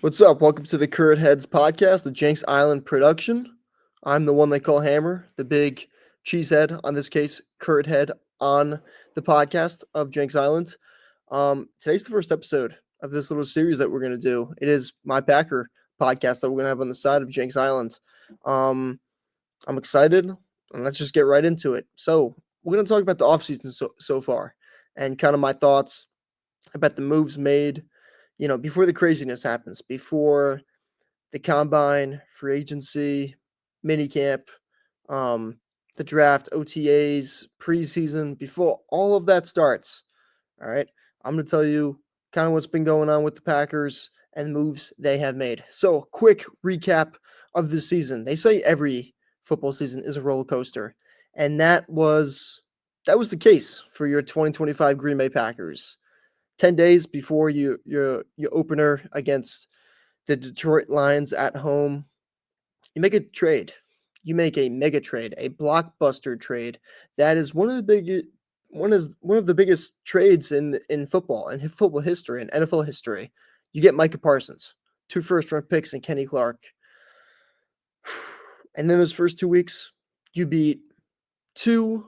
What's up? Welcome to the Curdheads Podcast, the Jenks Island production. I'm the one they call Hammer, the big cheesehead, on this case, Curdhead, on the podcast of Jenks Island. Today's the first episode of this little series that we're going to do. It is my Packer podcast that we're going to have on the side of Jenks Island. I'm excited, and let's just get right into it. So we're going to talk about the offseason so far and kind of my thoughts about the moves made, before the craziness happens, before the combine, free agency, minicamp, the draft, OTAs, preseason, before all of that starts. All right. I'm going to tell you kind of what's been going on with the Packers and moves they have made. So, quick recap of the season. They say every football season is a roller coaster, and that was the case for your 2025 Green Bay Packers. 10 days before your opener against the Detroit Lions at home, you make a trade. You make a mega trade, a blockbuster trade. That is one of the biggest trades in football and football history and NFL history. You get Micah Parsons, 2 first-round picks, and Kenny Clark. And then those first 2 weeks, you beat 2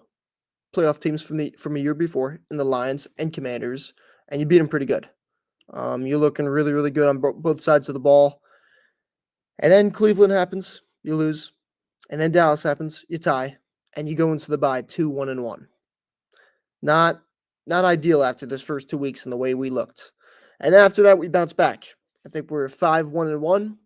playoff teams from a year before in the Lions and Commanders, and you beat them pretty good. You're looking really, really good on both sides of the ball. And then Cleveland happens, you lose. And then Dallas happens, you tie, and you go into the bye 2-1-1. Not ideal after those first 2 weeks and the way we looked. And then after that, we bounce back. I think we're 5-1-1.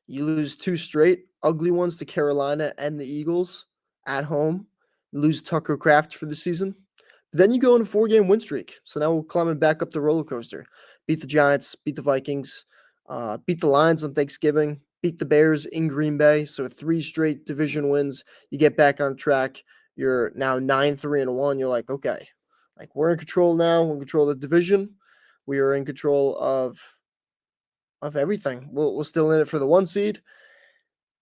You lose 2 straight ugly ones to Carolina and the Eagles at home. You lose Tucker Kraft for the season. Then you go on a 4-game win streak. So now we're climbing back up the roller coaster. Beat the Giants, beat the Vikings, beat the Lions on Thanksgiving, beat the Bears in Green Bay. So 3 straight division wins. You get back on track. You're now 9-3-1. You're like, okay, like we're in control now. We're in control of the division. We are in control of everything. We're still in it for the 1 seed.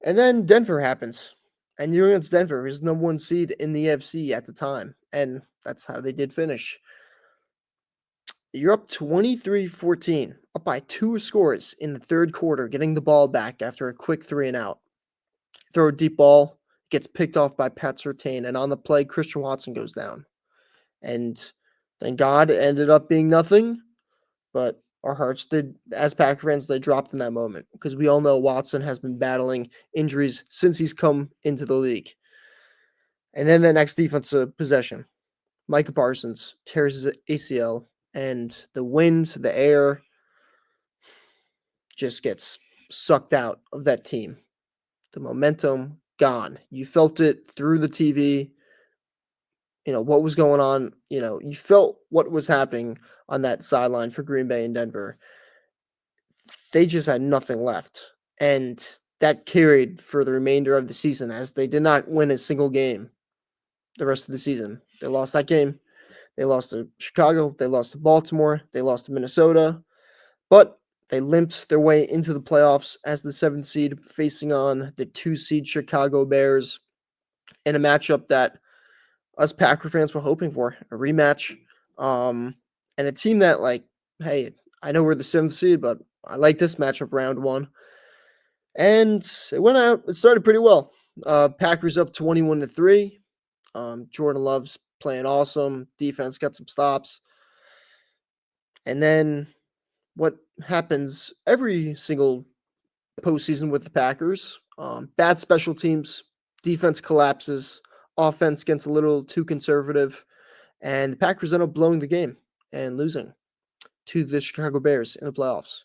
And then Denver happens. And you're against Denver, who's number 1 seed in the AFC at the time. And that's how they did finish. You're up 23-14, up by 2 scores in the third quarter, getting the ball back after a quick 3-and-out. Throw a deep ball, gets picked off by Pat Surtain, and on the play, Christian Watson goes down. And thank God it ended up being nothing, but our hearts did, as Packer fans, they dropped in that moment because we all know Watson has been battling injuries since he's come into the league. And then the next defensive possession, Micah Parsons tears his ACL, and the wind, the air just gets sucked out of that team. The momentum gone. You felt it through the TV. What was going on. You felt what was happening on that sideline for Green Bay and Denver. They just had nothing left. And that carried for the remainder of the season as they did not win a single game the rest of the season. They lost that game. They lost to Chicago. They lost to Baltimore. They lost to Minnesota. But they limped their way into the playoffs as the 7th seed, facing on the 2 seed Chicago Bears in a matchup that us Packer fans were hoping for, a rematch. And a team that, hey, I know we're the 7th seed, but I like this matchup round 1. And it went out. It started pretty well. Packers up 21-3. Jordan Love's playing awesome. Defense got some stops. And then what happens every single postseason with the Packers, bad special teams, defense collapses, offense gets a little too conservative, and the Packers end up blowing the game and losing to the Chicago Bears in the playoffs.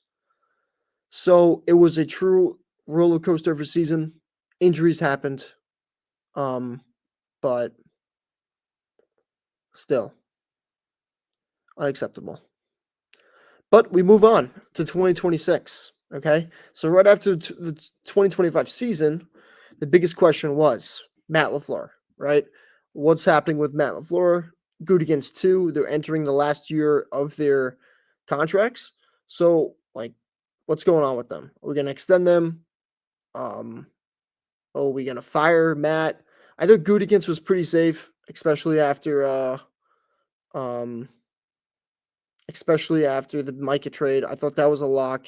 So it was a true roller coaster of a season. Injuries happened, but still unacceptable. But we move on to 2026, okay? So right after the 2025 season, the biggest question was Matt LaFleur, right? What's happening with Matt LaFleur? Gutekunst 2, they're entering the last year of their contracts. So, what's going on with them? Are we going to extend them? Are we going to fire Matt? I think Gutekunst was pretty safe, especially after the Micah trade. I thought that was a lock.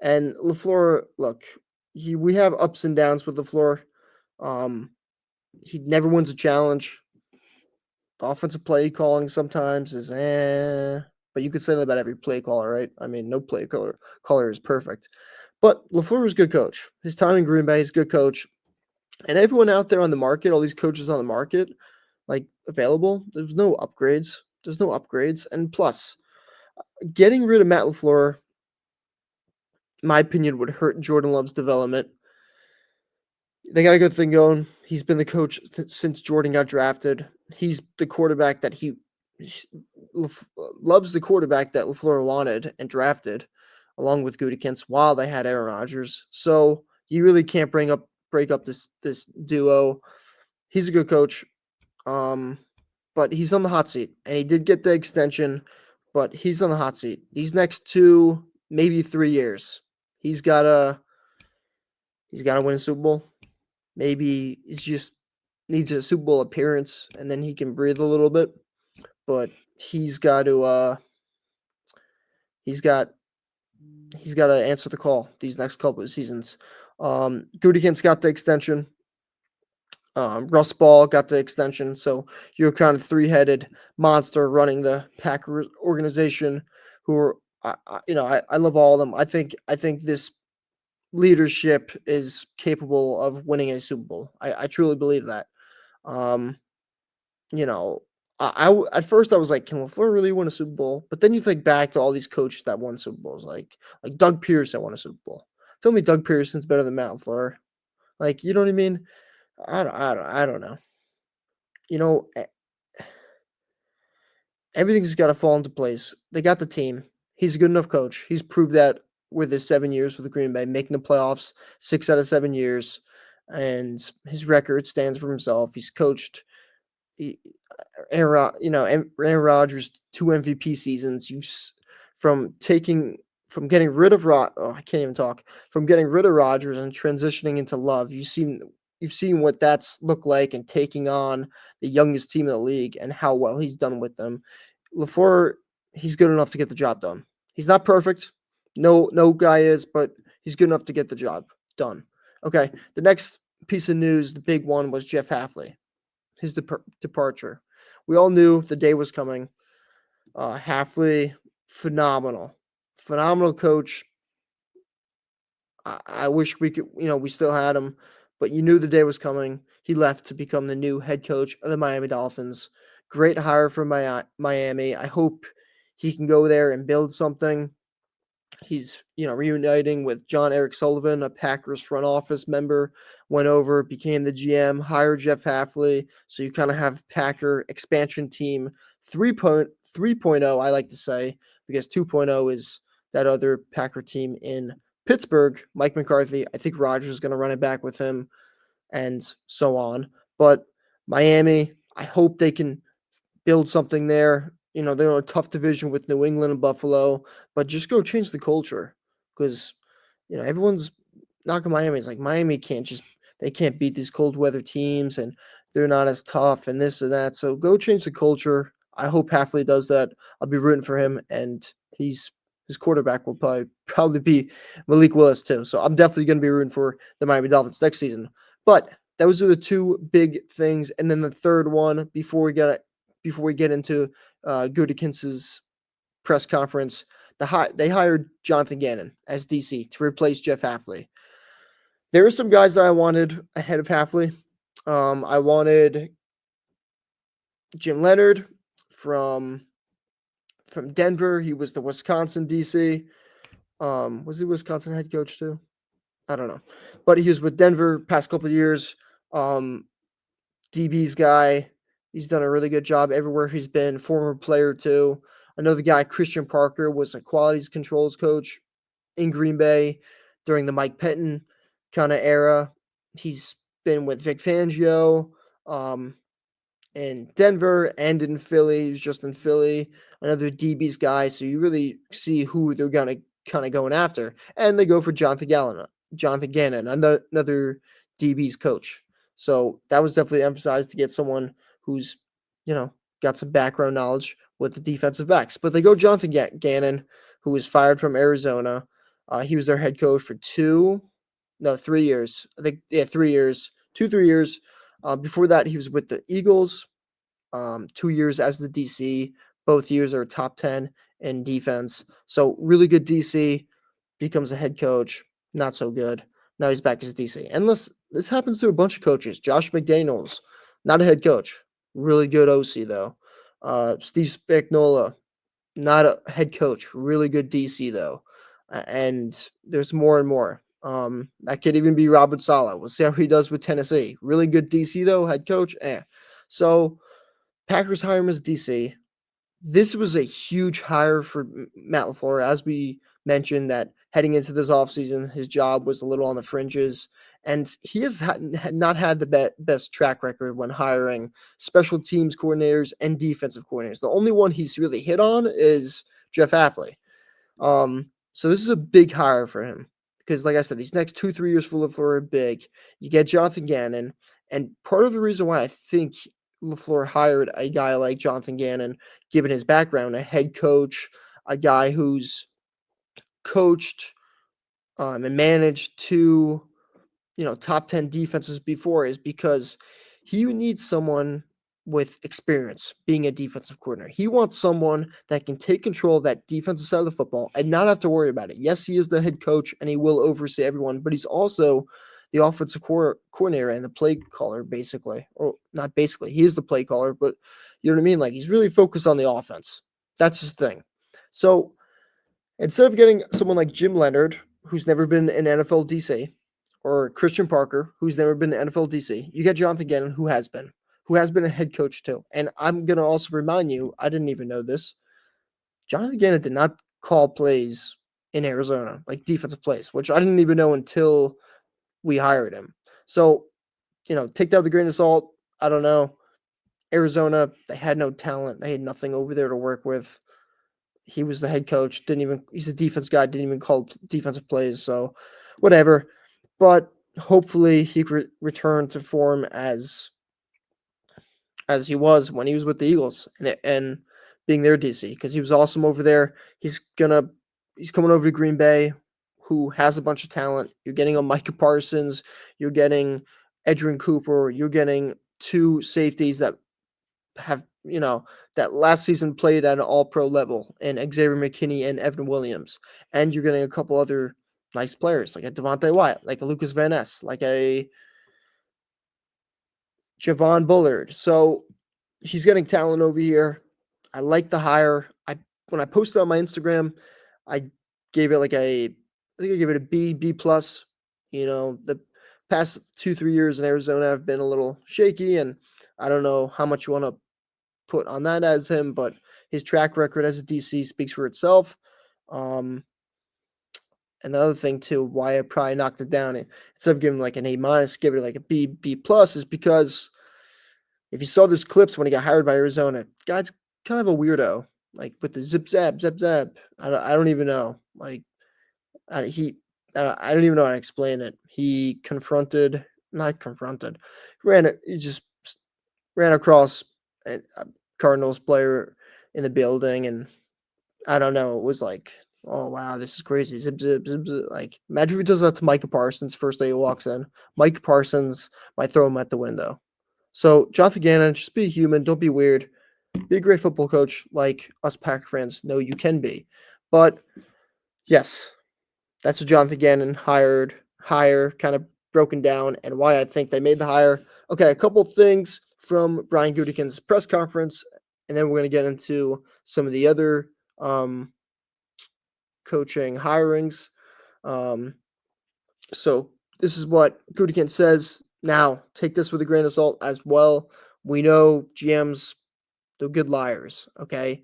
And LaFleur, look, we have ups and downs with LaFleur. He never wins a challenge. The offensive play calling sometimes is but you could say that about every play caller, right? I mean, no caller is perfect. But LaFleur was a good coach. His time in Green Bay, he's a good coach. And everyone out there on the market, all these coaches on the market, like available, there's no upgrades. There's no upgrades. And plus, getting rid of Matt LaFleur, in my opinion, would hurt Jordan Love's development. They got a good thing going. He's been the coach since Jordan got drafted. He's the quarterback that Love's the quarterback that LaFleur wanted and drafted, along with Gutekunst, while they had Aaron Rodgers. So you really can't break up this duo. He's a good coach, but he's on the hot seat, and he did get the extension, but he's on the hot seat. These next 2, maybe 3 years, he's gotta win a Super Bowl. Maybe he just needs a Super Bowl appearance, and then he can breathe a little bit. But he's got to answer the call these next couple of seasons. Gutekunst got the extension. Russ Ball got the extension. So you're kind of 3-headed monster running the Packers organization. Who are I love all of them. I think this leadership is capable of winning a Super Bowl. I truly believe that. At first I was like, can LaFleur really win a Super Bowl? But then you think back to all these coaches that won Super Bowls, like Doug Pearson won a Super Bowl. Tell me Doug Pearson's better than Matt LaFleur. Like, you know what I mean? I don't know. Everything's got to fall into place. They got the team. He's a good enough coach. He's proved that with his 7 years with the Green Bay, making the playoffs 6 out of 7 years, and his record stands for himself. He's coached Aaron Rodgers 2 MVP seasons. From getting rid of From getting rid of Rodgers and transitioning into Love, you've seen what that's looked like, and taking on the youngest team in the league and how well he's done with them. LaFleur, he's good enough to get the job done. He's not perfect. No guy is, but he's good enough to get the job done. Okay, the next piece of news, the big one, was Jeff Hafley, his departure. We all knew the day was coming. Hafley, phenomenal coach. I wish we could, we still had him, but you knew the day was coming. He left to become the new head coach of the Miami Dolphins. Great hire for Miami. I hope he can go there and build something. He's, reuniting with John Eric Sullivan, a Packers front office member, went over, became the GM, hired Jeff Hafley. So you kind of have Packer expansion team 3.0, I like to say, because 2.0 is that other Packer team in Pittsburgh, Mike McCarthy. I think Rodgers is going to run it back with him, and so on. But Miami, I hope they can build something there. They're in a tough division with New England and Buffalo, but just go change the culture, because, everyone's knocking Miami. It's like Miami can't beat these cold weather teams, and they're not as tough and this and that. So go change the culture. I hope Hafley does that. I'll be rooting for him, and his quarterback will probably be Malik Willis too. So I'm definitely going to be rooting for the Miami Dolphins next season. But those are the 2 big things, and then the third one before we get into Gutekunst's press conference, they hired Jonathan Gannon as DC to replace Jeff Hafley. There are some guys that I wanted ahead of Hafley. I wanted Jim Leonard from Denver. He was the Wisconsin DC. Was he Wisconsin head coach too? I don't know, but he was with Denver past couple of years. DB's guy. He's done a really good job everywhere he's been. Former player too. I know the guy Christian Parker was a quality controls coach in Green Bay during the Mike Pettin kind of era. He's been with Vic Fangio in Denver and in Philly. He's just in Philly. Another DB's guy. So you really see who they're going to kind of going after. And they go for Jonathan Gannon, another DB's coach. So that was definitely emphasized to get someone who's, got some background knowledge with the defensive backs. But they go Jonathan Gannon, who was fired from Arizona. He was their head coach for 3 years. I think, 3 years, 3 years. Before that, he was with the Eagles, 2 years as the DC. Both years are top 10 in defense. So really good DC, becomes a head coach, not so good. Now he's back as DC. And this happens to a bunch of coaches. Josh McDaniels, not a head coach, really good OC though. Steve Spagnuolo, not a head coach, really good DC though. And there's more and more. That could even be Robert Saleh. We'll see how he does with Tennessee. Really good DC though, head coach. So Packers hire him as DC. This was a huge hire for Matt LaFleur. As we mentioned, that heading into this offseason, his job was a little on the fringes. And he has not had the best track record when hiring special teams coordinators and defensive coordinators. The only one he's really hit on is Jeff Hafley. So this is a big hire for him because, like I said, these next 2-3 years for LaFleur are big. You get Jonathan Gannon, and part of the reason why I think LaFleur hired a guy like Jonathan Gannon, given his background, a head coach, a guy who's coached and managed two, top 10 defenses before, is because he needs someone with experience being a defensive coordinator. He wants someone that can take control of that defensive side of the football and not have to worry about it. Yes, he is the head coach and he will oversee everyone, but he's also the offensive coordinator and the play caller, basically. Or not basically, he is the play caller, but you know what I mean? Like, he's really focused on the offense. That's his thing. So instead of getting someone like Jim Leonard, who's never been an NFL DC, or Christian Parker, who's never been an NFL DC, you get Jonathan Gannon, who has been a head coach too. And I'm going to also remind you, I didn't even know this, Jonathan Gannon did not call plays in Arizona, like defensive plays, which I didn't even know until we hired him. So, take that with a grain of salt. I don't know. Arizona, they had no talent. They had nothing over there to work with. He was the head coach. He's a defense guy, didn't even call defensive plays. So whatever. But hopefully he return to form as he was when he was with the Eagles and being their DC, because he was awesome over there. He's coming over to Green Bay, who has a bunch of talent. You're getting a Micah Parsons, you're getting Edgerrin Cooper, you're getting two safeties that have, that last season played at an all-pro level, and Xavier McKinney and Evan Williams. And you're getting a couple other nice players, like a Devontae Wyatt, like a Lucas Van Ness, like a Javon Bullard. So he's getting talent over here. I like the hire. When I posted on my Instagram, I gave it I think I gave it a B plus. The past 2-3 years in Arizona have been a little shaky, and I don't know how much you want to put on that as him, but his track record as a DC speaks for itself. And the other thing too, why I probably knocked it down, instead of giving like an A minus, give it like a B plus, is because if you saw those clips when he got hired by Arizona, guy's kind of a weirdo, like with the zip zap. I don't even know. Like I don't even know how to explain it. He just ran across a Cardinals player in the building, and I don't know. It was like, oh wow, this is crazy. Zip zip zip zip. Like, imagine if he does that to Micah Parsons first day he walks in. Micah Parsons might throw him at the window. So Jonathan Gannon, just be human. Don't be weird. Be a great football coach like us Packer fans know you can be. But yes, that's what Jonathan Gannon hire kind of broken down, and why I think they made the hire. Okay, a couple things from Brian Gutekunst's press conference, and then we're going to get into some of the other coaching hirings. So this is what Gutekunst says. Now, take this with a grain of salt as well. We know GMs, they're good liars, okay?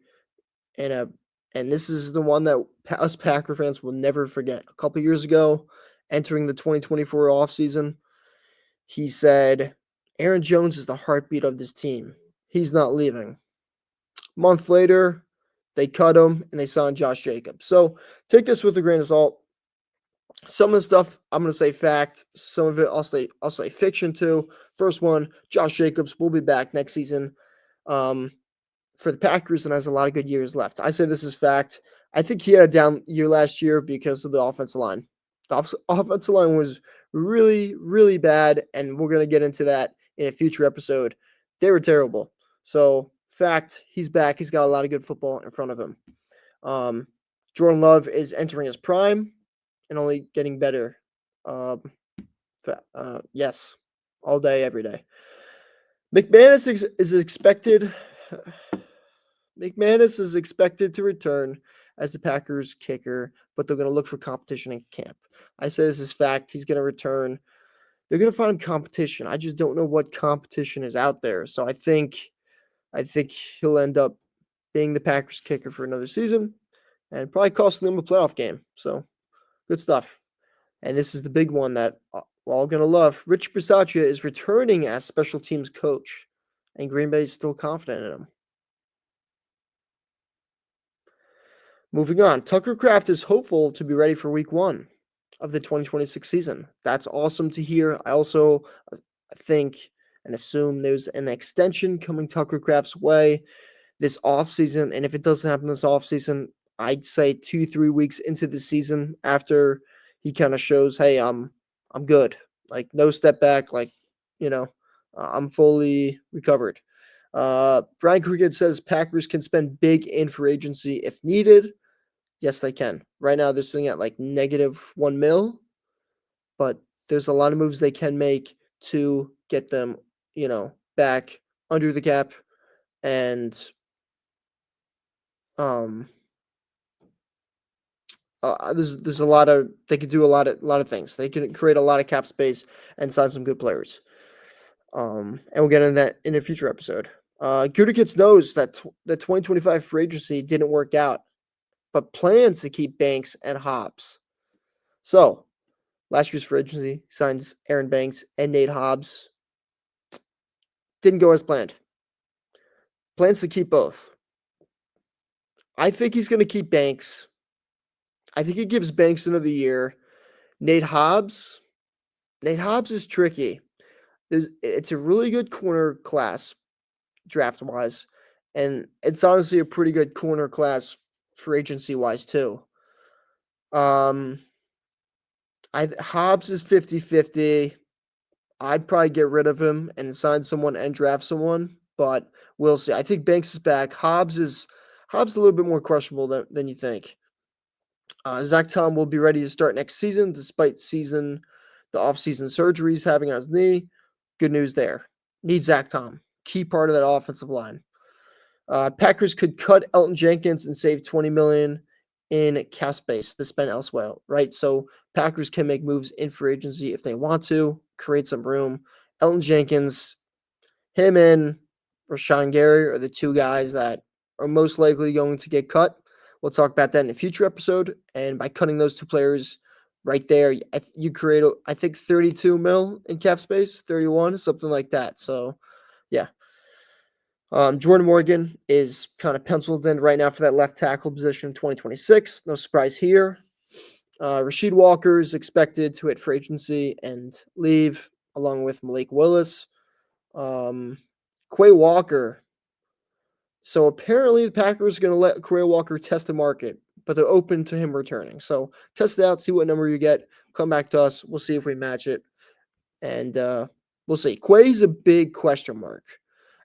And this is the one that us Packer fans will never forget. A couple years ago, entering the 2024 offseason, he said, Aaron Jones is the heartbeat of this team. He's not leaving. A month later, they cut him and they signed Josh Jacobs. So take this with a grain of salt. Some of the stuff I'm going to say fact. Some of it I'll say fiction too. First one, Josh Jacobs will be back next season for the Packers and has a lot of good years left. I say this is fact. I think he had a down year last year because of the offensive line. The offensive line was really, really bad, and we're going to get into that in a future episode. They were terrible. So, fact, he's back. He's got a lot of good football in front of him. Jordan Love is entering his prime and only getting better. Yes, all day, every day. McManus is expected. McManus is expected to return as the Packers kicker, but they're going to look for competition in camp. I say this is fact. He's going to return. They're going to find competition. I just don't know what competition is out there. So I think he'll end up being the Packers kicker for another season and probably costing them a playoff game. So good stuff. And this is the big one that we're all going to love. Rich Bisaccia is returning as special teams coach, and Green Bay is still confident in him. Moving on, Tucker Kraft is hopeful to be ready for week 1 of the 2026 season. That's awesome to hear. I also think and assume there's an extension coming Tucker Kraft's way this offseason. And if it doesn't happen this offseason, I'd say 2-3 weeks into the season after he kind of shows, hey, I'm good. Like, no step back. Like, I'm fully recovered. Brian Kruged says Packers can spend big in free agency if needed. Yes, they can. Right now, they're sitting at like -$1 million, but there's a lot of moves they can make to get them, back under the cap, and there's a lot of they could do a lot of things. They can create a lot of cap space and sign some good players. And we'll get into that in a future episode. Curdheads knows that the 2025 free agency didn't work out, but plans to keep Banks and Hobbs. So, last year's free agency signs Aaron Banks and Nate Hobbs. Didn't go as planned. Plans to keep both. I think he's going to keep Banks. I think he gives Banks another year. Nate Hobbs is tricky. It's a really good corner class, draft-wise, and it's honestly a pretty good corner class for agency-wise too. Hobbs is 50-50. I'd probably get rid of him and sign someone and draft someone, but we'll see. I think Banks is back. Hobbs is a little bit more questionable than you think. Zach Tom will be ready to start next season, despite the offseason surgery he's having on his knee. Good news there. Need Zach Tom. Key part of that offensive line. Packers could cut Elton Jenkins and save $20 million in cap space to spend elsewhere, right? So Packers can make moves in free agency if they want to, create some room. Elton Jenkins, him and Rashawn Gary are the two guys that are most likely going to get cut. We'll talk about that in a future episode. And by cutting those two players right there, you create, I think, $32 million in cap space, 31, something like that. So, yeah. Jordan Morgan is kind of penciled in right now for that left tackle position in 2026. No surprise here. Rasheed Walker is expected to hit free agency and leave, along with Malik Willis. Quay Walker. So apparently the Packers are going to let Quay Walker test the market, but they're open to him returning. So test it out, see what number you get. Come back to us. We'll see if we match it. And we'll see. Quay's a big question mark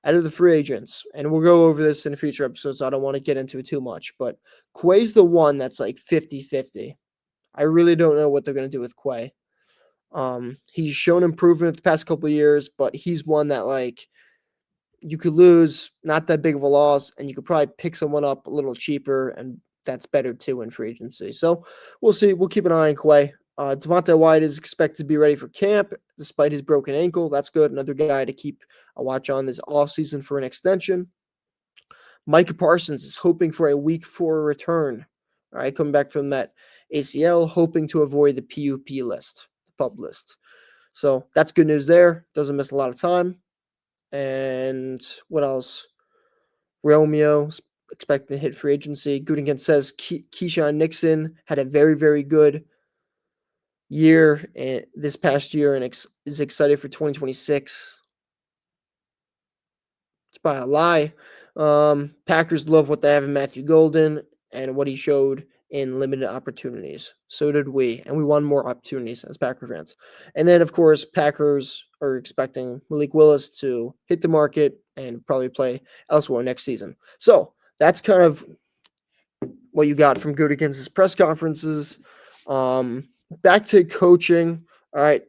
out of the free agents. And we'll go over this in a future episode, so I don't want to get into it too much. But Quay's the one that's like 50-50. I really don't know what they're going to do with Quay. He's shown improvement the past couple of years, but he's one that, like, you could lose, not that big of a loss, and you could probably pick someone up a little cheaper, and that's better too in free agency. So we'll see. We'll keep an eye on Quay. Devontae White is expected to be ready for camp despite his broken ankle. That's good. Another guy to keep a watch on this offseason for an extension. Micah Parsons is hoping for a week 4 return. All right, coming back from that ACL, hoping to avoid the PUP list, the PUP list. So that's good news there. Doesn't miss a lot of time. And what else? Romeo expecting to hit free agency. Goodingen says Keyshawn Nixon had a very, very good year this past year and is excited for 2026. It's probably a lie. Packers love what they have in Matthew Golden and what he showed in limited opportunities. So did we, and we won more opportunities as Packer fans. And then, of course, Packers are expecting Malik Willis to hit the market and probably play elsewhere next season. So that's kind of what you got from Gutekunst's press conferences. Back to coaching. All right,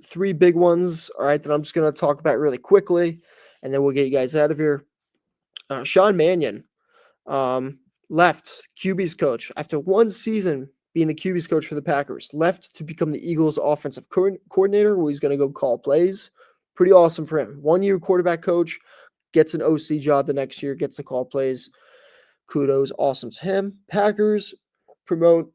three big ones. All right, that I'm just going to talk about really quickly, and then we'll get you guys out of here. Sean Mannion left QB's coach after one season being the QB's coach for the Packers. Left to become the Eagles' offensive coordinator, where he's going to go call plays. Pretty awesome for him. 1 year quarterback coach, gets an OC job the next year, gets to call plays. Kudos, awesome to him. Packers promote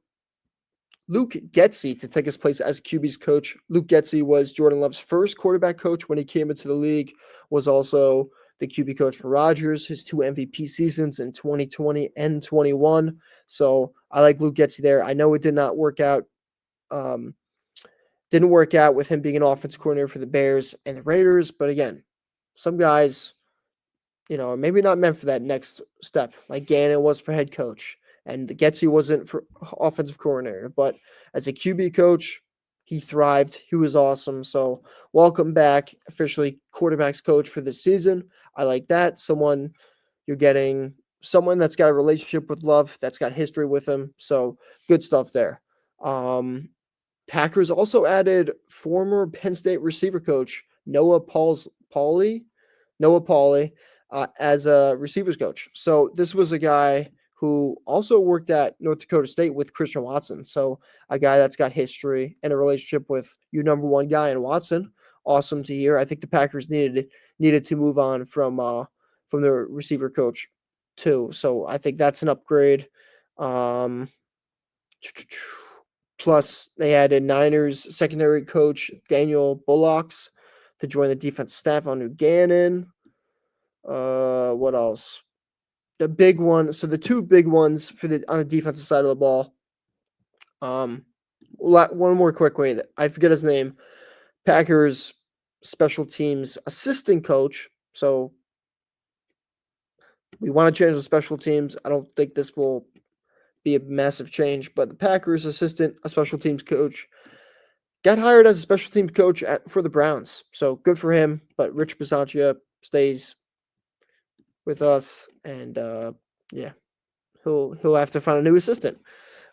Luke Getsy to take his place as QB's coach. Luke Getsy was Jordan Love's first quarterback coach when he came into the league, was also the QB coach for Rodgers, his 2 MVP seasons in 2020 and 21. So I like Luke Getsy there. I know it did not work out. Didn't work out with him being an offensive coordinator for the Bears and the Raiders. But again, some guys, maybe not meant for that next step, like Gannon was for head coach. And the Getsy wasn't for offensive coordinator, but as a QB coach, he thrived. He was awesome. So welcome back, officially quarterbacks coach for this season. I like that. You're getting someone that's got a relationship with Love, that's got history with him. So good stuff there. Packers also added former Penn State receiver coach Noah Pauley as a receivers coach. So this was a guy who also worked at North Dakota State with Christian Watson. So a guy that's got history and a relationship with your number one guy in Watson. Awesome to hear. I think the Packers needed to move on from their receiver coach too. So I think that's an upgrade. Plus, they added Niners secondary coach Daniel Bullocks to join the defense staff under Gannon. What else? The big one. So the two big ones on the defensive side of the ball. One more quick way that I forget his name. Packers special teams assistant coach. So we want to change the special teams. I don't think this will be a massive change, but the Packers assistant, a special teams coach, got hired as a special teams coach for the Browns. So good for him. But Rich Bisaccia stays with us, and he'll have to find a new assistant.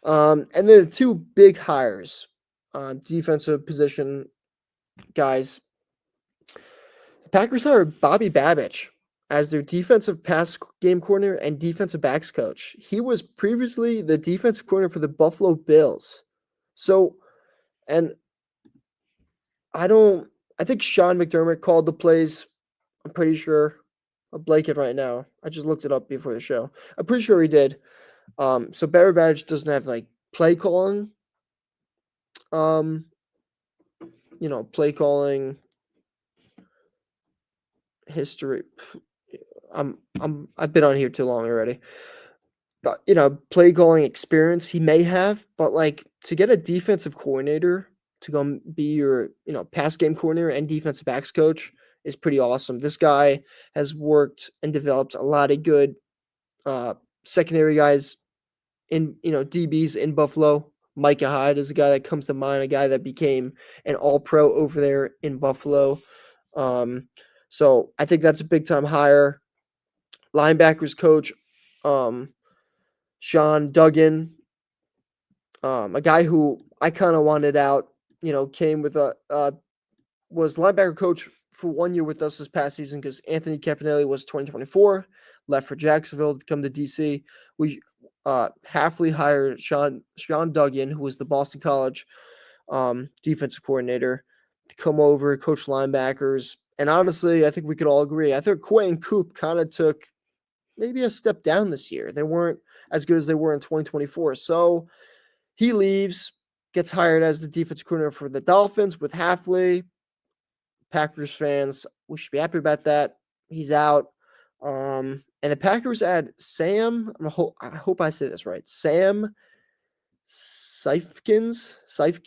And then the two big hires on defensive position guys. The Packers hired Bobby Babich as their defensive pass game coordinator and defensive backs coach. He was previously the defensive coordinator for the Buffalo Bills. So, and I think Sean McDermott called the plays. I'm pretty sure. I'll blank it right now. I just looked it up before the show. I'm pretty sure he did. So Barry Badge doesn't have like play calling. Play calling history. I've been on here too long already. But play calling experience he may have, but like to get a defensive coordinator to go be your pass game coordinator and defensive backs coach is pretty awesome. This guy has worked and developed a lot of good secondary guys in DBs in Buffalo. Micah Hyde is a guy that comes to mind, a guy that became an all-pro over there in Buffalo. So I think that's a big-time hire. Linebackers coach Sean Duggan, a guy who I kind of wanted out, came with was linebacker coach for 1 year with us this past season because Anthony Campanelli was 2024, left for Jacksonville to come to DC. We Hafley hired Sean Duggan, who was the Boston College defensive coordinator, to come over, coach linebackers. And honestly, I think we could all agree. I think Quay and Coop kind of took maybe a step down this year. They weren't as good as they were in 2024. So he leaves, gets hired as the defensive coordinator for the Dolphins with Hafley. Packers fans, we should be happy about that. He's out. And the Packers add Sam, I hope I say this right, Sam Seifkis, as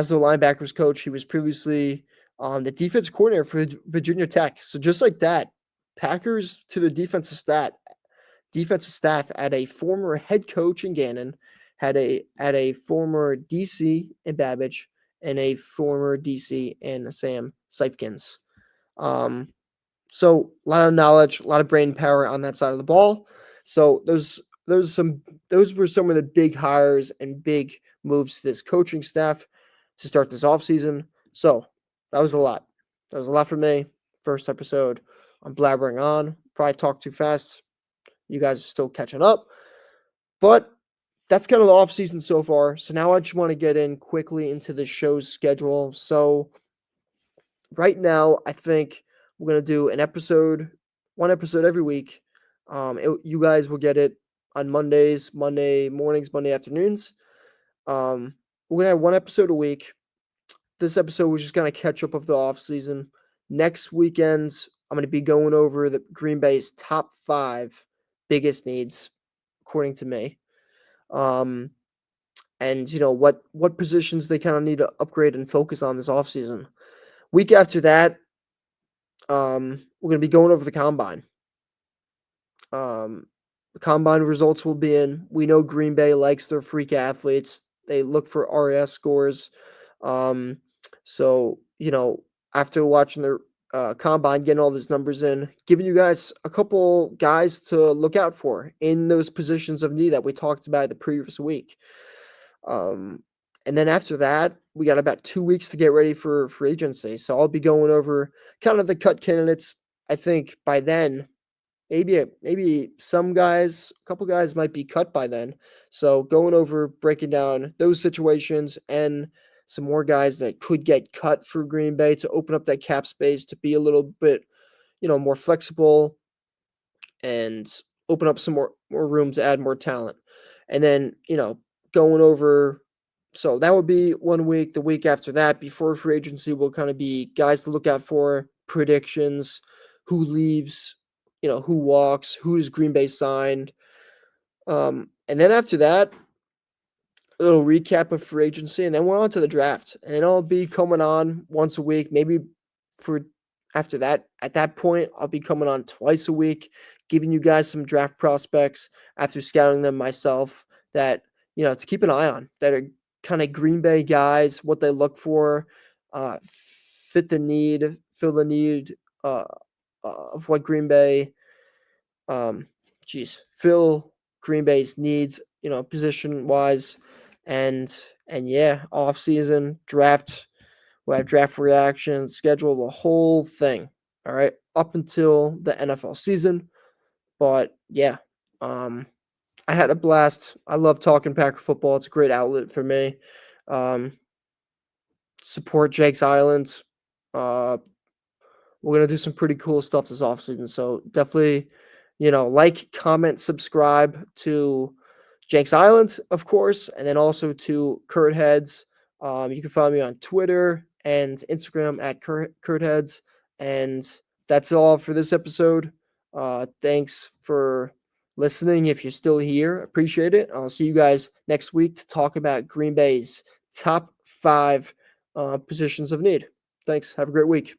the linebackers coach. He was previously the defensive coordinator for Virginia Tech. So just like that, Packers to the defensive staff had a former head coach in Gannon, had a former DC in Babbage, and a former DC in Sam Seifkins. So a lot of knowledge, a lot of brain power on that side of the ball. So those were some of the big hires and big moves to this coaching staff to start this offseason. So that was a lot. That was a lot for me. First episode. I'm blabbering on. Probably talk too fast. You guys are still catching up. But that's kind of the offseason so far. So now I just want to get in quickly into the show's schedule. So right now, I think we're going to do one episode every week. You guys will get it on Mondays, Monday mornings, Monday afternoons. We're going to have one episode a week. This episode was just going to catch up of the offseason. Next weekend, I'm going to be going over the Green Bay's top 5 biggest needs, according to me. And what positions they kind of need to upgrade and focus on this offseason. Week after that, we're going to be going over the combine. The combine results will be in. We know Green Bay likes their freak athletes. They look for RAS scores. So, after watching the combine, getting all these numbers in, giving you guys a couple guys to look out for in those positions of need that we talked about the previous week. And then after that, we got about 2 weeks to get ready for free agency. So I'll be going over kind of the cut candidates. I think by then, maybe some guys, a couple guys might be cut by then. So going over, breaking down those situations and some more guys that could get cut for Green Bay to open up that cap space to be a little bit, more flexible and open up some more room to add more talent. And then, going over. So that would be 1 week. The week after that, before free agency, will kind of be guys to look out for, predictions, who leaves, who walks, who does Green Bay signed. And then after that, a little recap of free agency, and then we're on to the draft. And I'll be coming on once a week, maybe after that. At that point, I'll be coming on twice a week, giving you guys some draft prospects after scouting them myself that, to keep an eye on, that are kind of Green Bay guys, what they look for, fill the need of what Green Bay, fill Green Bay's needs, position-wise. And yeah, off-season, draft, we'll have draft reactions, schedule the whole thing, all right, up until the NFL season. But yeah, I had a blast. I love talking Packer football. It's a great outlet for me. Support Jenks Island. We're going to do some pretty cool stuff this offseason. So definitely, like, comment, subscribe to Jenks Island, of course, and then also to Curdheads. You can follow me on Twitter and Instagram at Curdheads. And that's all for this episode. Thanks for listening. If you're still here, appreciate it. I'll see you guys next week to talk about Green Bay's top 5 positions of need. Thanks. Have a great week.